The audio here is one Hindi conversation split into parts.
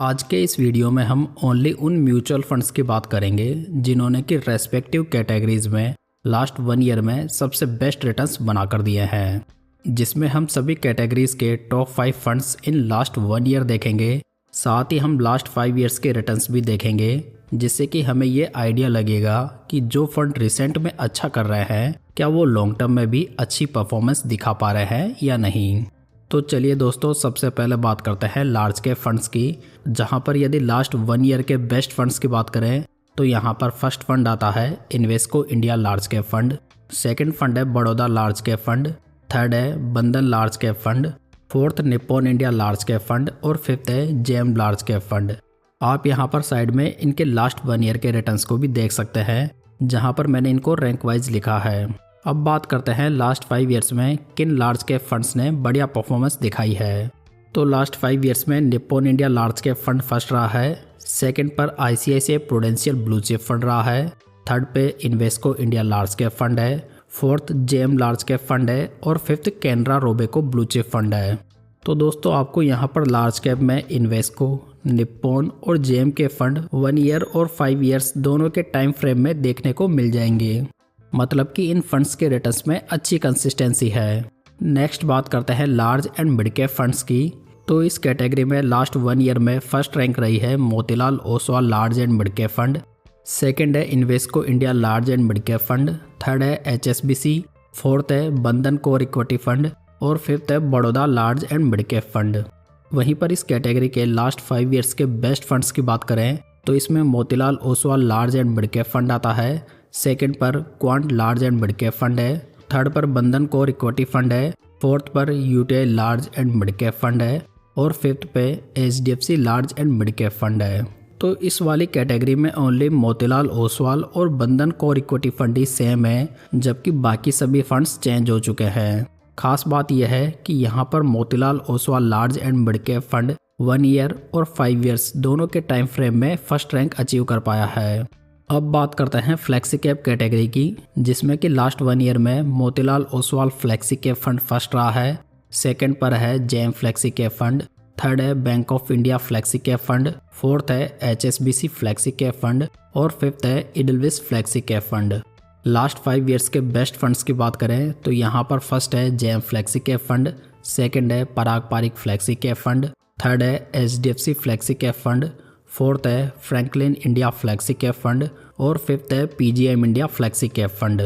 आज के इस वीडियो में हम ओनली उन म्यूचुअल फंड्स की बात करेंगे जिन्होंने कि रेस्पेक्टिव कैटेगरीज में लास्ट 1 ईयर में सबसे बेस्ट रिटर्न्स बना कर दिए हैं, जिसमें हम सभी कैटेगरीज के top 5 funds in last 1 year देखेंगे। साथ ही हम लास्ट 5 ईयर्स के रिटर्न्स भी देखेंगे, जिससे कि हमें ये आइडिया लगेगा कि जो फंड रिसेंट में अच्छा कर रहे हैं क्या वो लॉन्ग टर्म में भी अच्छी परफॉर्मेंस दिखा पा रहे हैं या नहीं। तो चलिए दोस्तों, सबसे पहले बात करते हैं लार्ज कैप फंड्स की, जहां पर यदि लास्ट 1 ईयर के बेस्ट फंड्स की बात करें तो यहां पर फर्स्ट फंड आता है Invesco India large cap fund, second fund है Baroda large cap fund, third है Bandhan large cap fund, fourth Nippon India large cap fund और फिफ्थ है जेएम लार्ज कैप फंड। आप यहां पर साइड में इनके लास्ट 1 ईयर के रिटर्न्स को भी देख सकते हैं, जहां पर मैंने इनको रैंक वाइज लिखा है। अब बात करते हैं लास्ट 5 ईयर्स में किन लार्ज कैप फंड्स ने बढ़िया परफॉर्मेंस दिखाई है। तो लास्ट 5 ईयर्स में Nippon India large cap fund first रहा है, सेकंड पर ICICI Prudential blue chip fund रहा है, थर्ड पे Invesco India large cap fund है, fourth JM large cap fund है और fifth Canara Robeco blue chip fund है। तो दोस्तों, आपको यहाँ पर लार्ज कैप में इन्वेस्को, निप्पॉन और जेएम के फंड 1 ईयर और 5 ईयर्स दोनों के टाइम फ्रेम में देखने को मिल जाएंगे, मतलब कि इन फंड्स के रिटर्न्स में अच्छी कंसिस्टेंसी है। नेक्स्ट बात करते हैं large and mid cap funds की। तो इस कैटेगरी में लास्ट 1 ईयर में फर्स्ट रैंक रही है Motilal Oswal large and mid cap fund, second है Invesco India large and mid cap fund, third है एचएसबीसी, फोर्थ है बंधन कोर इक्विटी फंड और फिफ्थ है Baroda large and mid cap fund. वहीं पर इस कैटेगरी के लास्ट 5 ईयर्स के बेस्ट फंड्स की बात करें तो इसमें Motilal Oswal large and mid cap fund आता है, सेकंड पर quant large and mid cap fund है, थर्ड पर बंधन कोर इक्विटी फंड है, फोर्थ पर UTI large and mid cap fund है और फिफ्थ पे HDFC large and mid cap fund है। तो इस वाली कैटेगरी में ओनली मोतीलाल ओसवाल और बंधन कोर इक्विटी फंड ही सेम है, जबकि बाकी सभी फंड्स चेंज हो चुके हैं। खास बात यह है कि यहाँ पर Motilal Oswal large and mid cap fund 1 year और 5 ईयर्स दोनों के टाइम फ्रेम में फर्स्ट रैंक अचीव कर पाया है। अब बात करते हैं फ्लेक्सी कैप कैटेगरी की, जिसमें कि लास्ट 1 ईयर में Motilal Oswal flexi cap fund first रहा है, सेकंड पर है JM flexi cap fund, third है bank of India flexi cap fund, fourth है एचएसबीसी फ्लेक्सी कैप फंड और फिफ्थ है Edelweiss flexi cap fund. Last 5 years के बेस्ट फंड्स की बात करें तो यहाँ पर फर्स्ट है JM flexi cap fund, second है Parag Parikh flexi cap fund, third है HDFC flexi cap fund, fourth है Franklin India flexi cap fund और फिफ्थ है PGM India flexi cap fund.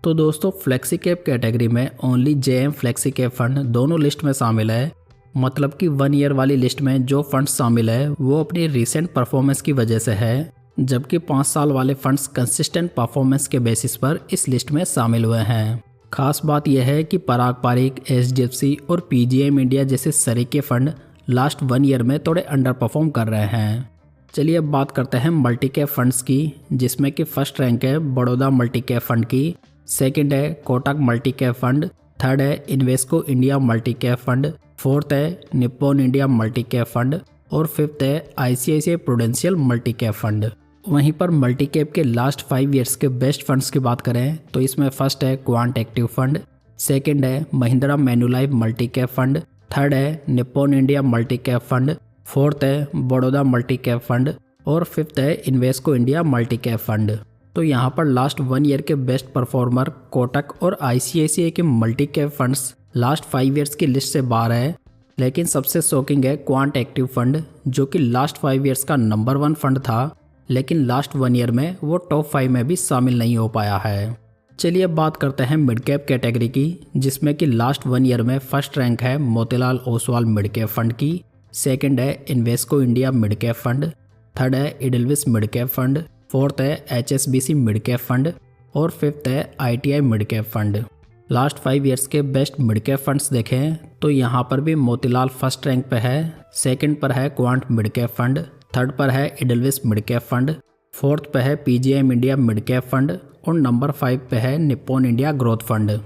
तो दोस्तों, फ्लेक्सी कैप कैटेगरी में only JM flexi cap fund दोनों लिस्ट में शामिल है, मतलब कि 1 ईयर वाली लिस्ट में जो फंड्स शामिल है वो अपनी रिसेंट परफॉर्मेंस की वजह से है, जबकि 5 साल वाले फंड्स कंसिस्टेंट परफॉर्मेंस के बेसिस पर इस लिस्ट में शामिल हुए हैं। खास बात यह है कि पराग पारिक, एचडीएफसी और पीजीएम इंडिया जैसे सरीके फंड लास्ट 1 ईयर में थोड़े अंडर परफॉर्म कर रहे हैं। चलिए अब बात करते हैं मल्टी कैप फंड्स की, जिसमें कि फर्स्ट रैंक है बड़ौदा मल्टी कैप फंड की, सेकंड है Kotak multi cap fund, third है Invesco India multi cap fund, fourth है Nippon India multi cap fund और फिफ्थ है ICICI Prudential multi cap fund. वहीं पर मल्टी कैप के लास्ट 5 ईयर्स के बेस्ट फंड्स की बात करें तो इसमें फर्स्ट है क्वांट एक्टिव फंड, सेकंड है Mahindra Manulife multi cap fund, third है Nippon India multi cap fund, fourth है बड़ौदा मल्टी कैप फंड और फिफ्थ है Invesco India multi cap fund. तो यहाँ पर लास्ट 1 ईयर के बेस्ट परफॉर्मर कोटक और आईसीआईसीआई के multi cap funds last 5 years की लिस्ट से बाहर है, लेकिन सबसे शॉकिंग है क्वांट एक्टिव फंड, जो कि लास्ट 5 ईयर्स का नंबर 1 फंड था, लेकिन लास्ट 1 ईयर में वो टॉप 5 में भी शामिल नहीं हो पाया है। चलिए अब बात करते हैं मिड कैप कैटेगरी की, जिसमें कि लास्ट 1 ईयर में फर्स्ट रैंक है Motilal Oswal mid cap fund की, सेकंड है Invesco India mid cap fund, third है इडलविस मिड कैप फंड, फोर्थ है एचएसबीसी मिड कैप फंड और फिफ्थ है ITI mid cap fund. Last 5 years के बेस्ट मिड कैप फंड्स देखें तो यहाँ पर भी मोतीलाल फर्स्ट रैंक पे है, सेकंड पर है quant mid cap fund, third पर है इडलविस मिड कैप फंड, फोर्थ पे है PGM India mid cap fund और नंबर 5 पे है निप्पॉन इंडिया ग्रोथ फंड।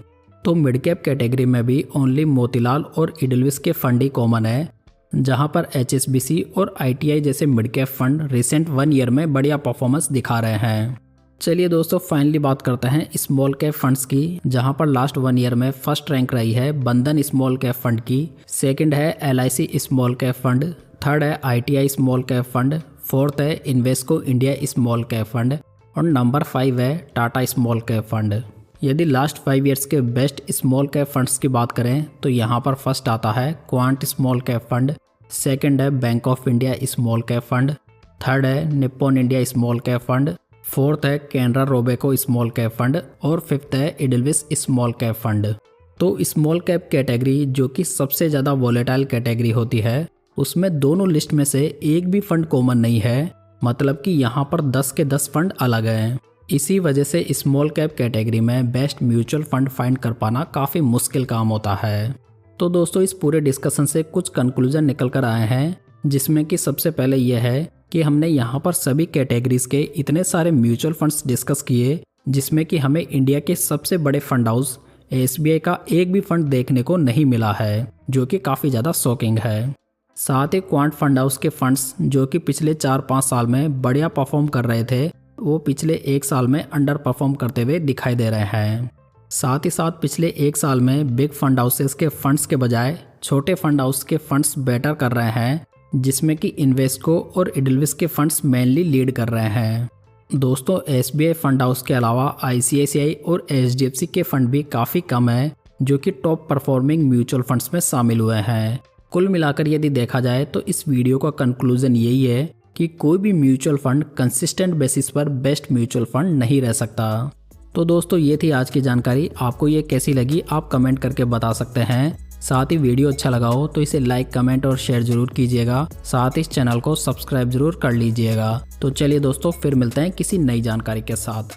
तो मिड कैप कैटेगरी में भी ओनली मोतीलाल और इडलविस के फंड ही कॉमन है, जहां पर एचएसबीसी और आईटीआई जैसे mid cap fund recent 1 year में बढ़िया परफॉर्मेंस दिखा रहे हैं। चलिए दोस्तों फाइनली बात करते हैं स्मॉल कैप फंड्स की, जहां पर लास्ट 1 ईयर में फर्स्ट रैंक रही है बंधन स्मॉल कैप फंड की, सेकंड है LIC small cap fund, third है ITI small cap fund, fourth है Invesco India small cap fund और नंबर 5 है टाटा स्मॉल कैप फंड। यदि लास्ट 5 ईयर्स के बेस्ट स्मॉल कैप फंड्स की बात करें तो यहाँ पर फर्स्ट आता है Quant small cap fund, second है bank of India small cap fund, third है Nippon India small cap fund, fourth है Canara Robeco small cap fund और फिफ्थ है एडलविस स्मॉल कैप फंड। तो स्मॉल कैप कैटेगरी जो कि सबसे ज़्यादा वॉलेटाइल कैटेगरी होती है, उसमें दोनों लिस्ट में से एक भी फंड कॉमन नहीं है, मतलब कि यहाँ पर 10 के 10 फंड अलग हैं। इसी वजह से स्मॉल कैप कैटेगरी में बेस्ट म्यूचुअल फंड फाइंड कर पाना काफ़ी मुश्किल काम होता है। तो दोस्तों इस पूरे डिस्कशन से कुछ कंक्लूजन निकल कर आए हैं, जिसमें कि सबसे पहले यह है कि हमने यहाँ पर सभी कैटेगरीज के इतने सारे म्यूचुअल फंड्स डिस्कस किए, जिसमें कि हमें इंडिया के सबसे बड़े फंड हाउस SBI का एक भी फंड देखने को नहीं मिला है, जो कि काफ़ी ज़्यादा शॉकिंग है। साथ ही क्वांट फंड हाउस के फंड्स जो कि पिछले 4-5 साल में बढ़िया परफॉर्म कर रहे थे, वो पिछले 1 साल में अंडर परफॉर्म करते हुए दिखाई दे रहे हैं। साथ ही साथ पिछले 1 साल में बिग फंड हाउसेस के फंड्स के बजाय छोटे फंड हाउस के फंड्स बेटर कर रहे हैं, जिसमें कि इन्वेस्को और एडलविस के फंड्स मेनली लीड कर रहे हैं। दोस्तों SBI फंड हाउस के अलावा ICICI और HDFC के फंड भी काफ़ी कम है, जो कि टॉप परफॉर्मिंग म्यूचुअल फंड्स में शामिल हुए हैं। कुल मिलाकर यदि देखा जाए तो इस वीडियो का कंक्लूजन यही है कि कोई भी म्यूचुअल फंड कंसिस्टेंट बेसिस पर बेस्ट म्यूचुअल फंड नहीं रह सकता। तो दोस्तों ये थी आज की जानकारी, आपको ये कैसी लगी आप कमेंट करके बता सकते हैं। साथ ही वीडियो अच्छा लगा हो तो इसे लाइक, कमेंट और शेयर जरूर कीजिएगा। साथ ही इस चैनल को सब्सक्राइब जरूर कर लीजिएगा। तो चलिए दोस्तों फिर मिलते हैं किसी नई जानकारी के साथ।